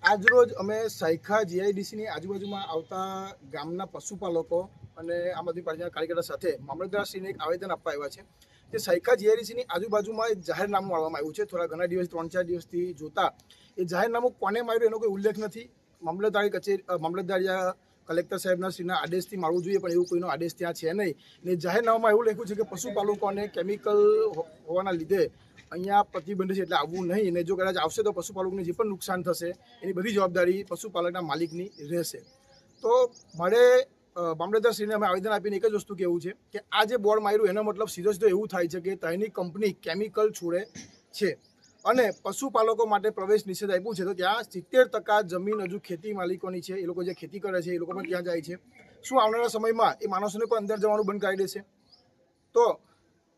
આજરોજ અમે સાયખા જીઆઈડીસીની આજુબાજુમાં આવતા ગામના પશુપાલકો અને આમ આદમી પાર્ટીના કાર્યકર્તા સાથે મામલતદારશ્રીને એક આવેદન આપવા આવ્યા છે કે સાયખા જીઆઈડીસીની આજુબાજુમાં એક જાહેરનામું મળવામાં આવ્યું છે. થોડા ઘણા દિવસ 3-4 દિવસથી જોતા એ જાહેરનામું કોને માર્યું એનો કોઈ ઉલ્લેખ નથી. મામલતદાર કલેક્ટર સાહેબના શ્રીના આદેશથી મારવું જોઈએ, પણ એવું કોઈનો આદેશ ત્યાં છે નહીં. ને જાહેરનામામાં એવું લખ્યું છે કે પશુપાલકોને કેમિકલ હોવાના લીધે અહીંયા પ્રતિબંધ છે, એટલે આવવું નહીં. ને જો કદાચ આવશે તો પશુપાલકોને જે પણ નુકસાન થશે એની બધી જવાબદારી પશુપાલકના માલિકની રહેશે. તો મારે મામલતદારશ્રીને અમે આવેદન આપીને એક જ વસ્તુ કહેવું છે કે આ જે બોર્ડ માર્યું એનો મતલબ સીધો સીધો એવું થાય છે કે ત્યાંની કંપની કેમિકલ છોડે છે અને પશુપાલકો માટે પ્રવેશ નિષેધ આપ્યું છે. તો ત્યાં 70% જમીન હજુ ખેતી માલિકોની છે. એ લોકો જે ખેતી કરે છે એ લોકો પણ ત્યાં જાય છે. શું આવનારા સમયમાં એ માણસોને પણ અંદર જવાનું બંધ કરી દેશે? તો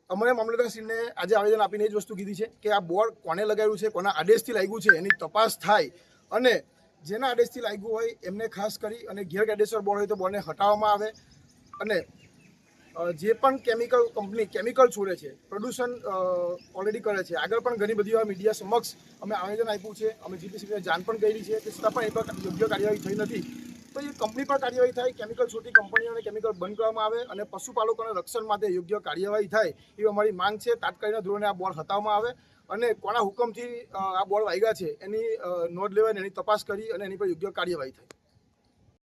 અમને મામલતદારશ્રીને આજે આવેદન આપીને એ જ વસ્તુ કીધી છે કે આ બોર્ડ કોને લગાવ્યું છે, કોના આદેશથી લાગ્યું છે એની તપાસ થાય અને જેના આદેશથી લાગ્યું હોય એમને ખાસ કરી અને ગેરકાયદેસર બોર્ડ હોય તો બોર્ડને હટાવવામાં આવે. અને જે પણ કંપની કેમિકલ છોડે છે, પ્રદૂષણ ઓલરેડી કરે છે, આગળ પણ ઘણી બધી મીડિયા સમક્ષ અમે આવેદન આપ્યું છે, અમે જીપીસીબીને જાણ પણ કરી છે, તે છતાં પણ એ પર યોગ્ય કાર્યવાહી થઈ નથી. તો એ કંપની પર કાર્યવાહી થાય, કેમિકલ છોડતી કંપનીઓને કેમિકલ બંધ કરવામાં આવે અને પશુપાલકોના રક્ષણ માટે યોગ્ય કાર્યવાહી થાય એવી અમારી માંગ છે. તાત્કાલિક ધોરણે આ બોર્ડ હટાવવામાં આવે અને કોના હુકમથી આ બોર્ડ વાગ્યા છે એની નોંધ લેવાય, એની તપાસ કરી અને એની પર યોગ્ય કાર્યવાહી થાય.